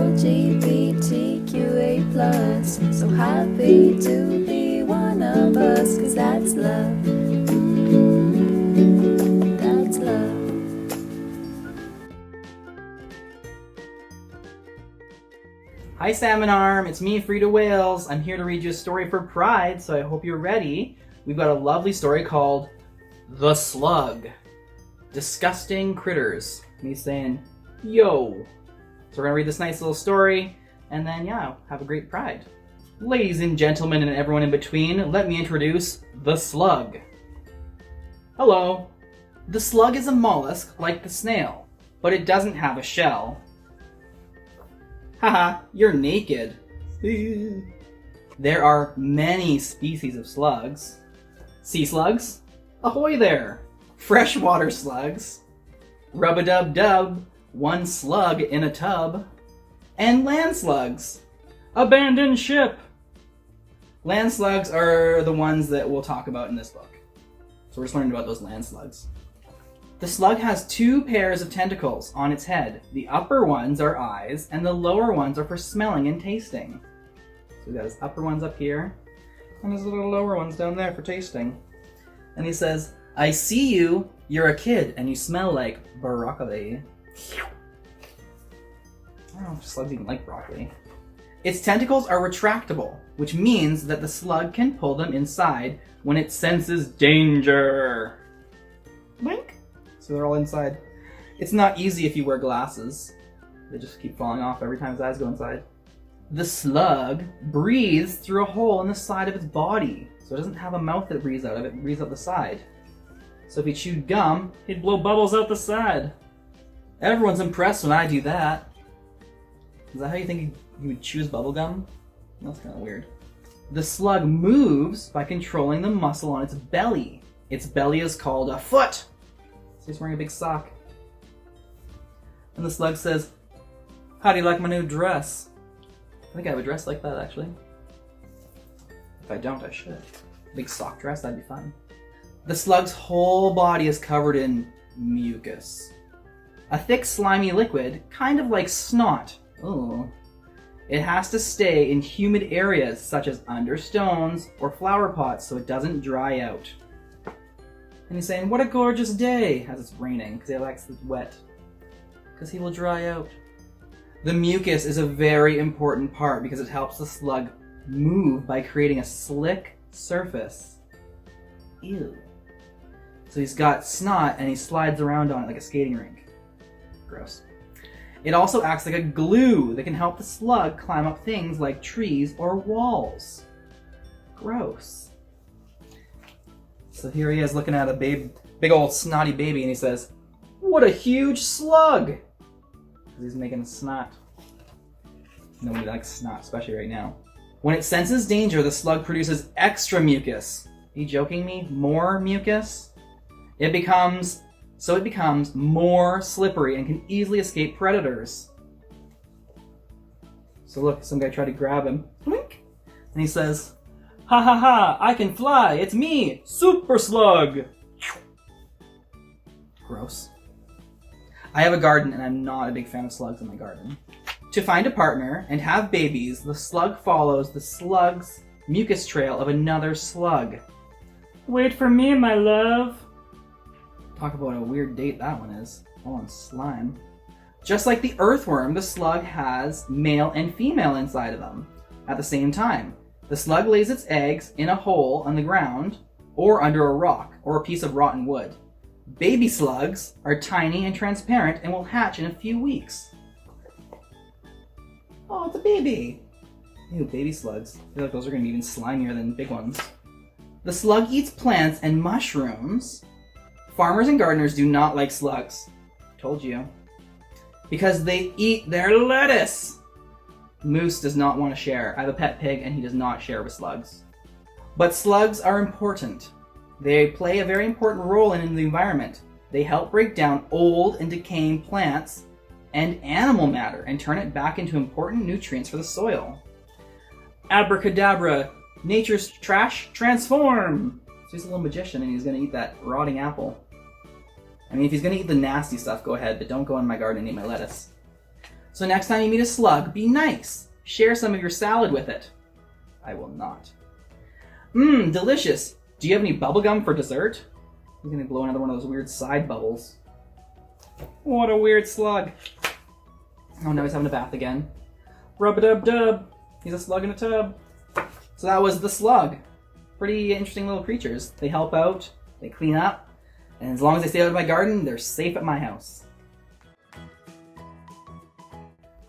LGBTQA+. So happy to be one of us, 'cause that's love. That's love. Hi Salmon Arm, it's me, Freida Whales. I'm here to read you a story for Pride, so I hope you're ready. We've got a lovely story called The Slug. Disgusting critters. Me saying, yo. So we're gonna read this nice little story, and then have a great Pride. Ladies and gentlemen and everyone in between, let me introduce The Slug. Hello. The slug is a mollusk like the snail, but it doesn't have a shell. Haha, you're naked. There are many species of slugs. Sea slugs? Ahoy there! Freshwater slugs. Rub-a-dub-dub, one slug in a tub. And land slugs. Abandoned ship! Land slugs are the ones that we'll talk about in this book. So we're just learning about those land slugs. The slug has two pairs of tentacles on its head. The upper ones are eyes, and the lower ones are for smelling and tasting. So we've got his upper ones up here, and his little lower ones down there for tasting. And he says, I see you, you're a kid, and you smell like broccoli. I don't know if slugs even like broccoli. Its tentacles are retractable, which means that the slug can pull them inside when it senses danger. Blink. So they're all inside. It's not easy if you wear glasses. They just keep falling off every time his eyes go inside. The slug breathes through a hole in the side of its body. So it doesn't have a mouth that it breathes out of, it breathes out the side. So if he chewed gum, he'd blow bubbles out the side. Everyone's impressed when I do that. Is that how you think he would chew his bubble gum? That's kind of weird. The slug moves by controlling the muscle on its belly. Its belly is called a foot. So he's wearing a big sock. And the slug says, how do you like my new dress? I think I have a dress like that, actually. If I don't, I should. Big sock dress, that'd be fun. The slug's whole body is covered in mucus. A thick, slimy liquid, kind of like snot. Ooh. It has to stay in humid areas, such as under stones or flower pots, so it doesn't dry out. And he's saying, what a gorgeous day, as it's raining, because he likes it wet. Because he will dry out. The mucus is a very important part because it helps the slug move by creating a slick surface. Ew. So he's got snot and he slides around on it like a skating rink. Gross. It also acts like a glue that can help the slug climb up things like trees or walls. Gross. So here he is looking at a big old snotty baby and he says, what a huge slug! Because he's making snot. Nobody likes snot, especially right now. When it senses danger, the slug produces extra mucus. Are you joking me? More mucus? It becomes more slippery and can easily escape predators. So look, some guy tried to grab him. Blink! And he says, ha ha ha, I can fly, it's me, Super Slug! Gross. I have a garden and I'm not a big fan of slugs in my garden. To find a partner and have babies, the slug follows the slug's mucus trail of another slug. Wait for me, my love. Talk about a weird date that one is. All on slime. Just like the earthworm, the slug has male and female inside of them at the same time. The slug lays its eggs in a hole on the ground or under a rock or a piece of rotten wood. Baby slugs are tiny and transparent and will hatch in a few weeks. Oh, it's a baby! Ew, baby slugs. I feel like those are going to be even slimier than big ones. The slug eats plants and mushrooms. Farmers and gardeners do not like slugs. Told you. Because they eat their lettuce! Moose does not want to share. I have a pet pig and he does not share with slugs. But slugs are important. They play a very important role in the environment. They help break down old and decaying plants and animal matter and turn it back into important nutrients for the soil. Abracadabra, nature's trash, transform! So he's a little magician and he's going to eat that rotting apple. I mean, if he's going to eat the nasty stuff, go ahead, but don't go in my garden and eat my lettuce. So next time you meet a slug, be nice. Share some of your salad with it. I will not. Mmm, delicious. Do you have any bubblegum for dessert? He's gonna blow another one of those weird side bubbles. What a weird slug. Oh, now he's having a bath again. Rub-a-dub-dub. He's a slug in a tub. So that was the slug. Pretty interesting little creatures. They help out, they clean up, and as long as they stay out of my garden, they're safe at my house.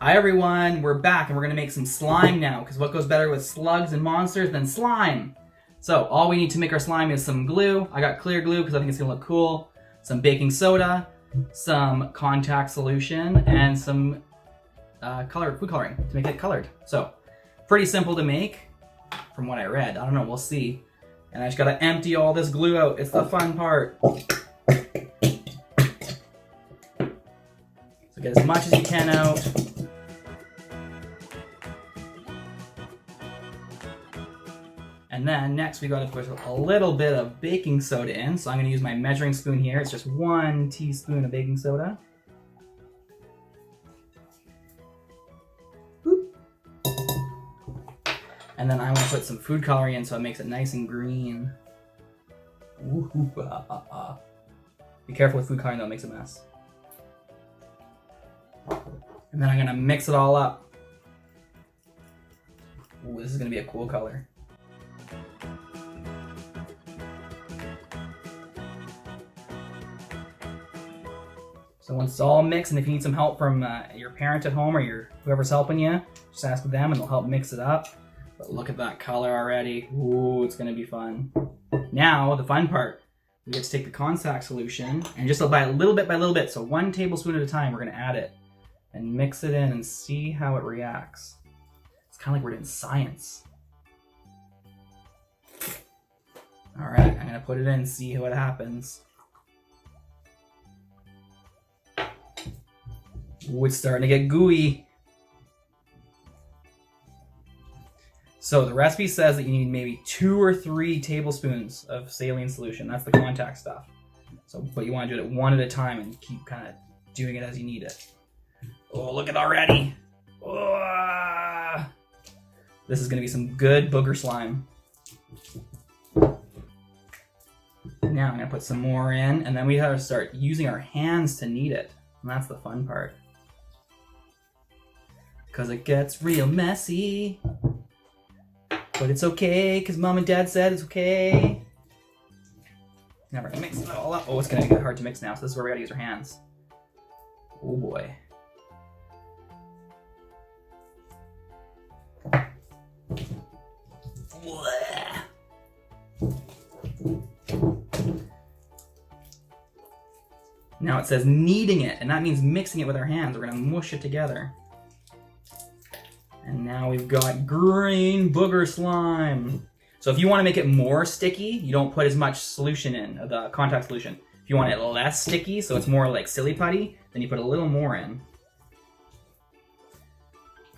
Hi everyone, we're back and we're gonna make some slime now, because what goes better with slugs and monsters than slime? So all we need to make our slime is some glue. I got clear glue because I think it's gonna look cool. Some baking soda, some contact solution, and some food coloring to make it colored. So pretty simple to make from what I read. I don't know, we'll see. And I just gotta empty all this glue out. It's the fun part. So get as much as you can out. And then next we gotta put a little bit of baking soda in. So I'm gonna use my measuring spoon here. It's just 1 teaspoon of baking soda. Boop. And then I wanna put some food coloring in so it makes it nice and green. Ooh, Be careful with food coloring though, it makes a mess. And then I'm gonna mix it all up. Ooh, this is gonna be a cool color. So once it's all mixed, and if you need some help from your parent at home or whoever's helping you, just ask them and they'll help mix it up. But look at that color already. Ooh, it's gonna be fun. Now, the fun part. We get to take the contact solution and just by little bit, so 1 tablespoon at a time, we're gonna add it and mix it in and see how it reacts. It's kind of like we're doing science. All right, I'm gonna put it in and see what happens. Ooh, it's starting to get gooey. So the recipe says that you need maybe 2 or 3 tablespoons of saline solution. That's the contact stuff. So, but you want to do it 1 at a time and keep kind of doing it as you need it. Oh, look at it already. Oh, this is going to be some good booger slime. Now I'm going to put some more in, and then we have to start using our hands to knead it. And that's the fun part. Because it gets real messy. But it's okay, because Mom and Dad said it's okay. Now we're going to mix it all up. Oh, it's going to get hard to mix now, so this is where we got to use our hands. Oh boy. Now it says kneading it, and that means mixing it with our hands. We're going to mush it together. And now we've got green booger slime. So if you want to make it more sticky, you don't put as much solution in, the contact solution. If you want it less sticky, so it's more like silly putty, then you put a little more in.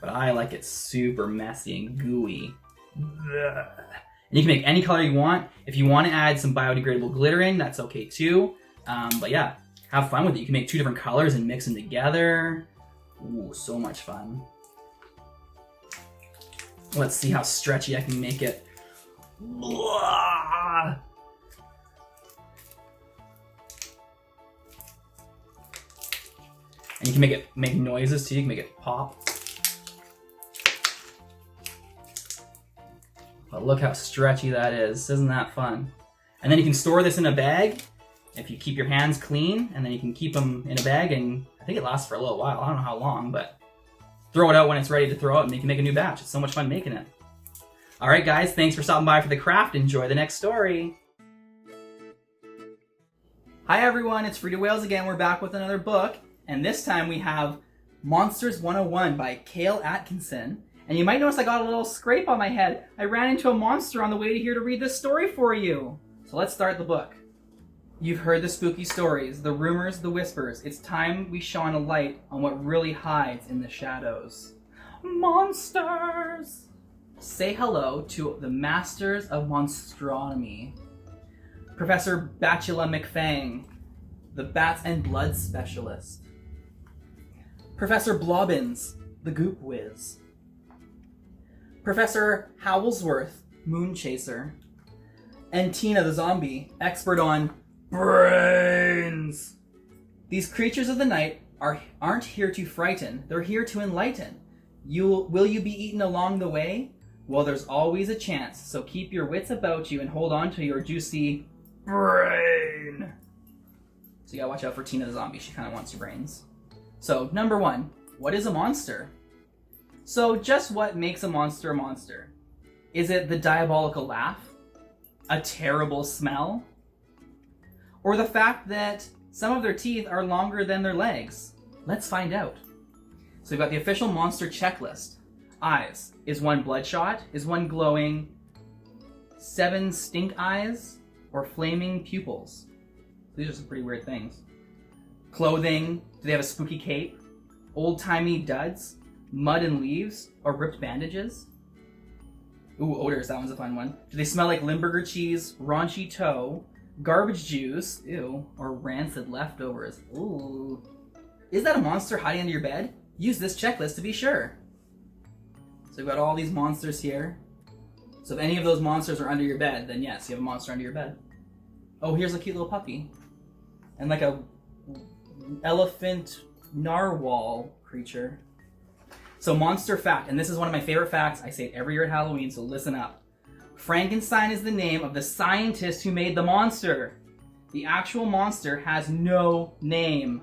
But I like it super messy and gooey. And you can make any color you want. If you want to add some biodegradable glitter in, that's okay too. But yeah, have fun with it. You can make 2 different colors and mix them together. Ooh, so much fun. Let's see how stretchy I can make it. And you can make noises too. You can make it pop. But look how stretchy that is. Isn't that fun? And then you can store this in a bag if you keep your hands clean, and then you can keep them in a bag, and I think it lasts for a little while. I don't know how long, but throw it out when it's ready to throw out, and you can make a new batch. It's so much fun making it. All right, guys, thanks for stopping by for the craft. Enjoy the next story. Hi, everyone. It's Freida Whales again. We're back with another book, and this time we have Monsters 101 by Kale Atkinson. And you might notice I got a little scrape on my head. I ran into a monster on the way to here to read this story for you. So let's start the book. You've heard the spooky stories, the rumors, the whispers. It's time we shone a light on what really hides in the shadows. Monsters! Say hello to the masters of monstronomy. Professor Batula McFang, the bats and blood specialist. Professor Blobbins, the Goop Whiz. Professor Howlsworth, Moon Chaser. And Tina the Zombie, expert on brains. These creatures of the night aren't here to frighten, they're here to enlighten. Will you be eaten along the way? Well, there's always a chance, so keep your wits about you and hold on to your juicy brain. So you gotta watch out for Tina the Zombie, she kind of wants your brains. So, number 1, what is a monster? So, just what makes a monster a monster? Is it the diabolical laugh? A terrible smell? Or the fact that some of their teeth are longer than their legs? Let's find out. So we've got the official monster checklist. Eyes. Is one bloodshot? Is one glowing? 7 stink eyes? Or flaming pupils? These are some pretty weird things. Clothing. Do they have a spooky cape? Old-timey duds? Mud and leaves? Or ripped bandages? Ooh, odors. That one's a fun one. Do they smell like Limburger cheese, raunchy toe, garbage juice, ew, or rancid leftovers? Ooh. Is that a monster hiding under your bed? Use this checklist to be sure. So we've got all these monsters here. So if any of those monsters are under your bed, then yes, you have a monster under your bed. Oh, here's a cute little puppy. And like a elephant narwhal creature. So monster fact, and this is one of my favorite facts. I say it every year at Halloween, so listen up. Frankenstein is the name of the scientist who made the monster. The actual monster has no name.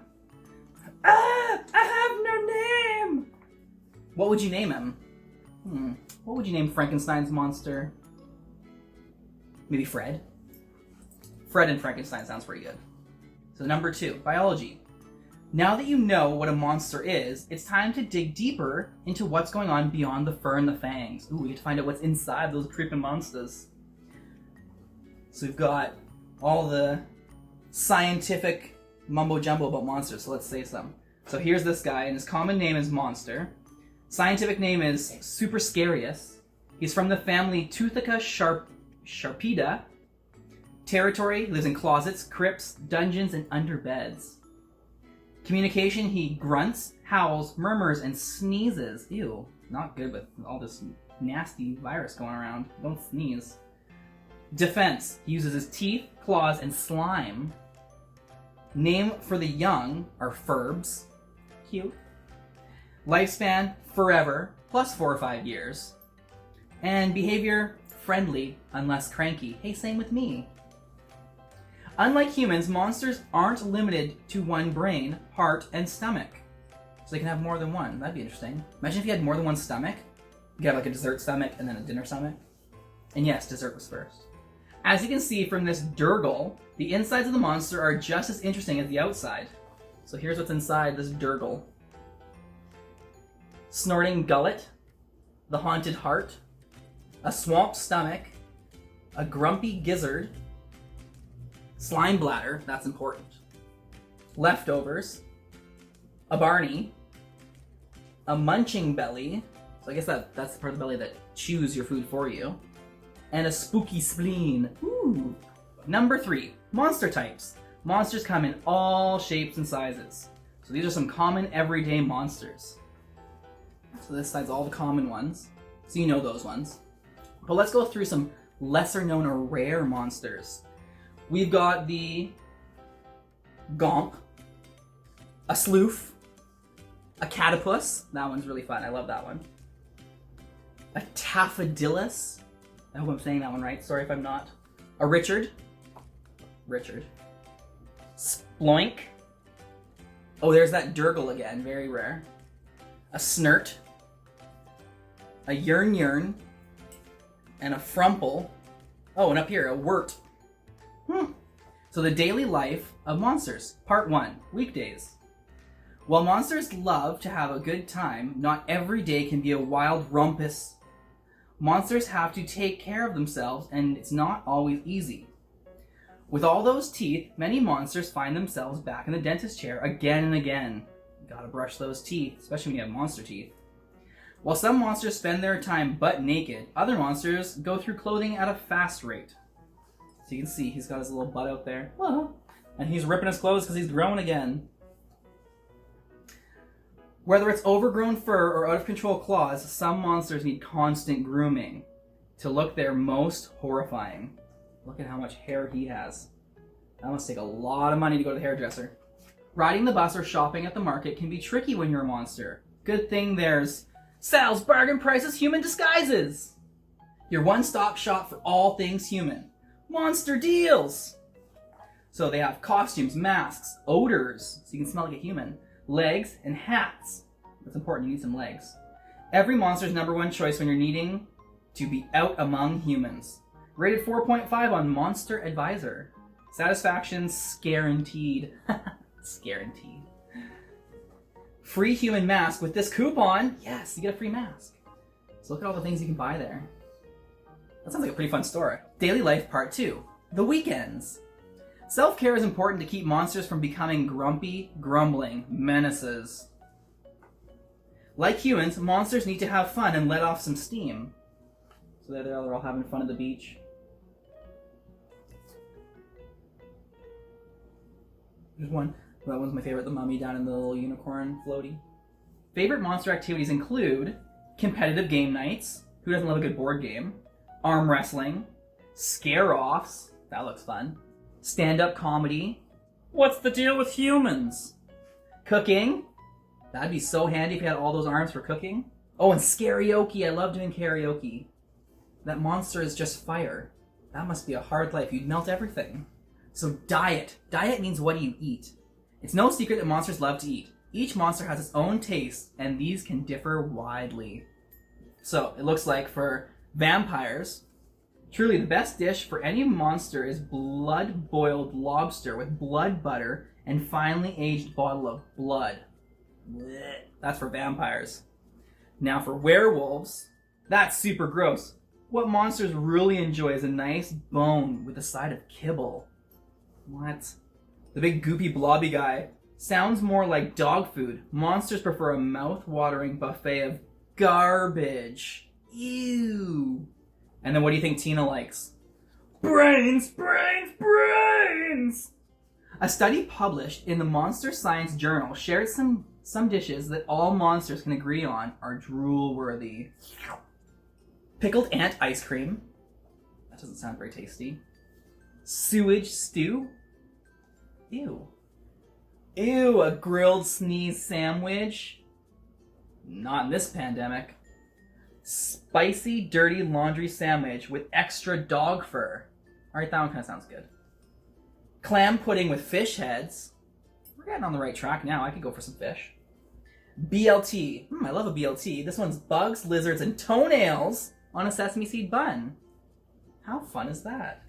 Ah! I have no name! What would you name him? What would you name Frankenstein's monster? Maybe Fred? Fred and Frankenstein sounds pretty good. So number 2, biology. Now that you know what a monster is, it's time to dig deeper into what's going on beyond the fur and the fangs. Ooh, we get to find out what's inside those creeping monsters. So we've got all the scientific mumbo-jumbo about monsters, so let's say some. So here's this guy, and his common name is Monster. Scientific name is Superscarius. He's from the family Toothica Sharpida. Territory, lives in closets, crypts, dungeons, and under beds. Communication, he grunts, howls, murmurs, and sneezes. Ew, not good with all this nasty virus going around. Don't sneeze. Defense, he uses his teeth, claws, and slime. Name for the young are Furbs. Cute. Lifespan, forever, plus 4 or 5 years. And behavior, friendly, unless cranky. Hey, same with me. Unlike humans, monsters aren't limited to one brain, heart, and stomach. So they can have more than one. That'd be interesting. Imagine if you had more than one stomach. You could have like a dessert stomach and then a dinner stomach. And yes, dessert was first. As you can see from this Durgle, the insides of the monster are just as interesting as the outside. So here's what's inside this Durgle. Snorting gullet, the haunted heart, a swamp stomach, a grumpy gizzard, slime bladder, that's important, leftovers, a Barney, a munching belly, so I guess that's the part of the belly that chews your food for you, and a spooky spleen. Ooh. Number 3, monster types. Monsters come in all shapes and sizes. So these are some common everyday monsters. So this side's all the common ones, so you know those ones. But let's go through some lesser known or rare monsters. We've got the Gomp, a Sloof, a Catapus. That one's really fun. I love that one. A Taphadillus. I hope I'm saying that one right. Sorry if I'm not. A Richard. Sploink. Oh, there's that Durgle again. Very rare. A Snert. A Yurn. And a Frumple. Oh, and up here, a Wirt. So the daily life of monsters. Part 1, weekdays. While monsters love to have a good time, not every day can be a wild rumpus. Monsters have to take care of themselves, and it's not always easy. With all those teeth, many monsters find themselves back in the dentist chair again and again. You gotta brush those teeth, especially when you have monster teeth. While some monsters spend their time butt naked, other monsters go through clothing at a fast rate. So you can see he's got his little butt out there. Whoa. And he's ripping his clothes because he's growing again. Whether it's overgrown fur or out-of-control claws, some monsters need constant grooming to look their most horrifying. Look at how much hair he has. That must take a lot of money to go to the hairdresser. Riding the bus or shopping at the market can be tricky when you're a monster. Good thing there's Sal's Bargain Prices Human Disguises! Your one-stop shop for all things human. Monster deals! So they have costumes, masks, odors, so you can smell like a human, legs, and hats. That's important, you need some legs. Every monster's number one choice when you're needing to be out among humans. Rated 4.5 on Monster Advisor. Satisfaction's guaranteed. Guaranteed. Free human mask with this coupon. Yes, you get a free mask. So look at all the things you can buy there. That sounds like a pretty fun store. Daily Life Part 2. The Weekends. Self-care is important to keep monsters from becoming grumpy, grumbling menaces. Like humans, monsters need to have fun and let off some steam. So there they're all having fun at the beach. There's one. That one's my favorite, the mummy down in the little unicorn floaty. Favorite monster activities include competitive game nights. Who doesn't love a good board game? Arm wrestling. Scare-offs. That looks fun. Stand-up comedy. What's the deal with humans? Cooking. That'd be so handy if you had all those arms for cooking. Oh, and karaoke. I love doing karaoke. That monster is just fire. That must be a hard life. You'd melt everything. So diet. Diet means what do you eat? It's no secret that monsters love to eat. Each monster has its own taste, and these can differ widely. So it looks like for vampires, truly the best dish for any monster is blood-boiled lobster with blood butter and finely aged bottle of blood. Blech. That's for vampires. Now for werewolves, that's super gross. What monsters really enjoy is a nice bone with a side of kibble. What? The big goopy blobby guy sounds more like dog food. Monsters prefer a mouth-watering buffet of garbage. Ew. And then what do you think Tina likes? Brains, brains, brains! A study published in the Monster Science Journal shared some dishes that all monsters can agree on are drool-worthy. Pickled ant ice cream. That doesn't sound very tasty. Sewage stew. Ew. Ew, a grilled sneeze sandwich. Not in this pandemic. Spicy, dirty laundry sandwich with extra dog fur. Alright, that one kind of sounds good. Clam pudding with fish heads. We're getting on the right track now. I could go for some fish. BLT. I love a BLT. This one's bugs, lizards, and toenails on a sesame seed bun. How fun is that?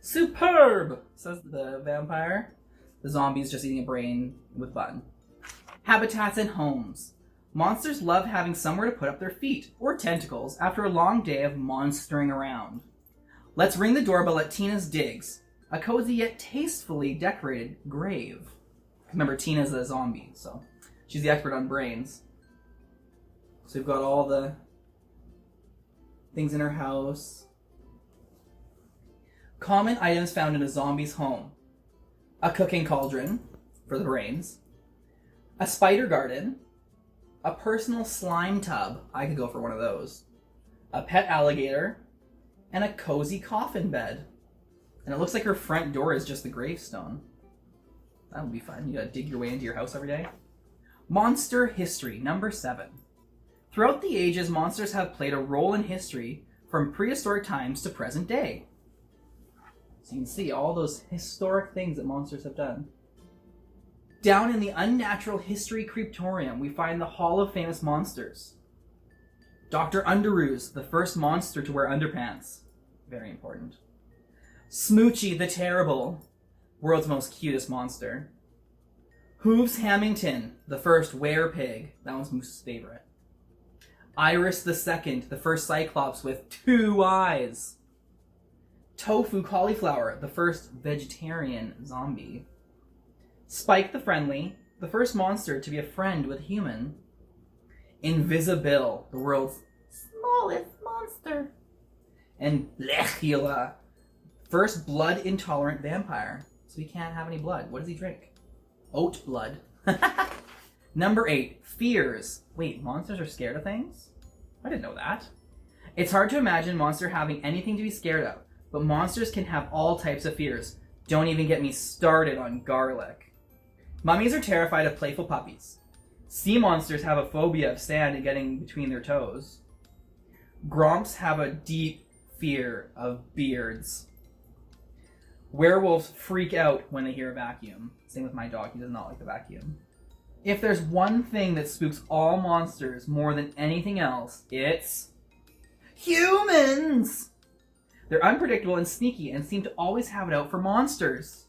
Superb, says the vampire. The zombie's just eating a brain with bun. Habitats and homes. Monsters love having somewhere to put up their feet or tentacles after a long day of monstering around. Let's ring the doorbell at Tina's Digs, a cozy yet tastefully decorated grave. Remember, Tina's a zombie, so she's the expert on brains. So we've got all the things in her house. Common items found in a zombie's home. A cooking cauldron for the brains. A spider garden. A personal slime tub. I could go for one of those. A pet alligator. And a cozy coffin bed. And it looks like her front door is just the gravestone. That would be fun. You gotta dig your way into your house every day. Monster history, number 7. Throughout the ages, monsters have played a role in history from prehistoric times to present day. So you can see all those historic things that monsters have done. Down in the Unnatural History Creeptorium, we find the Hall of Famous Monsters. Dr. Underoos, the first monster to wear underpants. Very important. Smoochie the Terrible, world's most cutest monster. Hooves Hamilton, the first werepig. That one's Moose's favorite. Iris the Second, the first Cyclops with 2 eyes. Tofu Cauliflower, the first vegetarian zombie. Spike the Friendly, the first monster to be a friend with a human. Invisibill, the world's smallest monster. And Blechula, first blood-intolerant vampire. So he can't have any blood. What does he drink? Oat blood. Number 8, fears. Wait, monsters are scared of things? I didn't know that. It's hard to imagine a monster having anything to be scared of, but monsters can have all types of fears. Don't even get me started on garlic. Mummies are terrified of playful puppies. Sea monsters have a phobia of sand and getting between their toes. Gromps have a deep fear of beards. Werewolves freak out when they hear a vacuum. Same with my dog, he does not like the vacuum. If there's one thing that spooks all monsters more than anything else, it's humans! They're unpredictable and sneaky and seem to always have it out for monsters.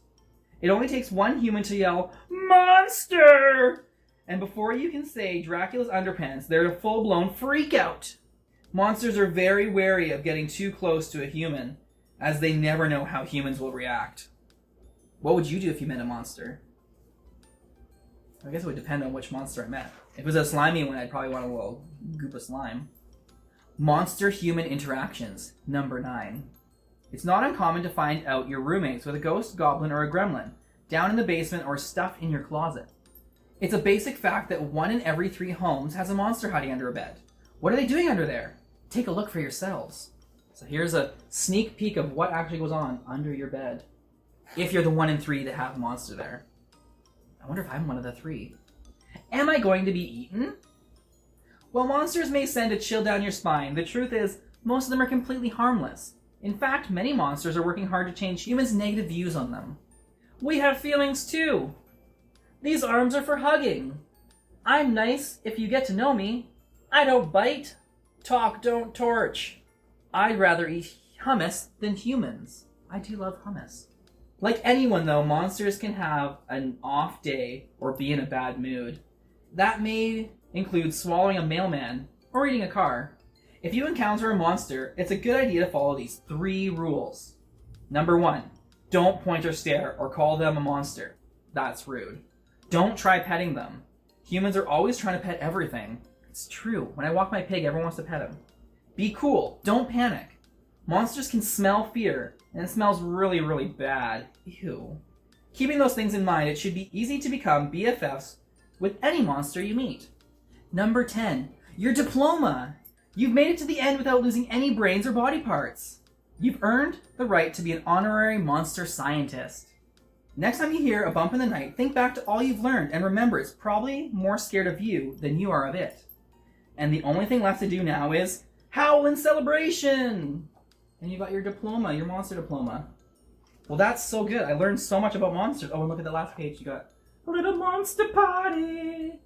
It only takes one human to yell, "Monster!" And before you can say Dracula's underpants, they're a full-blown freak out. Monsters are very wary of getting too close to a human, as they never know how humans will react. What would you do if you met a monster? I guess it would depend on which monster I met. If it was a slimy one, I'd probably want a little goop of slime. Monster-human interactions, number 9. It's not uncommon to find out you're roommates with a ghost, goblin, or a gremlin, down in the basement or stuffed in your closet. It's a basic fact that 1 in every 3 homes has a monster hiding under a bed. What are they doing under there? Take a look for yourselves. So here's a sneak peek of what actually goes on under your bed. If you're the 1 in 3 that have a monster there. I wonder if I'm one of the 3. Am I going to be eaten? While monsters may send a chill down your spine, the truth is, most of them are completely harmless. In fact, many monsters are working hard to change humans' negative views on them. We have feelings too. These arms are for hugging. I'm nice if you get to know me. I don't bite. Talk, don't torch. I'd rather eat hummus than humans. I do love hummus. Like anyone though, monsters can have an off day or be in a bad mood. That may include swallowing a mailman or eating a car. If you encounter a monster, it's a good idea to follow these 3 rules. Number 1, don't point or stare or call them a monster. That's rude. Don't try petting them. Humans are always trying to pet everything. It's true. When I walk my pig, everyone wants to pet him. Be cool. Don't panic. Monsters can smell fear, and it smells really, really bad. Ew. Keeping those things in mind, it should be easy to become BFFs with any monster you meet. Number 10, your diploma. You've made it to the end without losing any brains or body parts. You've earned the right to be an honorary monster scientist. Next time you hear a bump in the night, think back to all you've learned and remember it's probably more scared of you than you are of it. And the only thing left to do now is howl in celebration! And you got your diploma, your monster diploma. Well, that's so good. I learned so much about monsters. Oh, and look at the last page. You got a little monster party.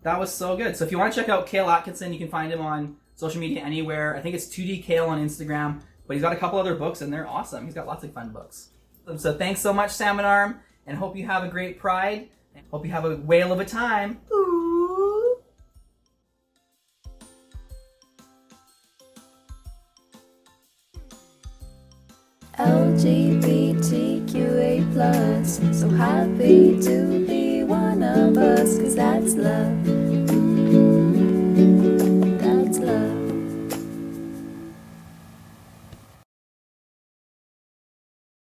That was so good. So if you want to check out Kale Atkinson, you can find him on social media anywhere. I think it's 2D Kale on Instagram. But he's got a couple other books, and they're awesome. He's got lots of fun books. So thanks so much, Salmon Arm, and hope you have a great Pride. And hope you have a whale of a time. Ooh. LGBTQA+, so happy to be one of us, 'cause that's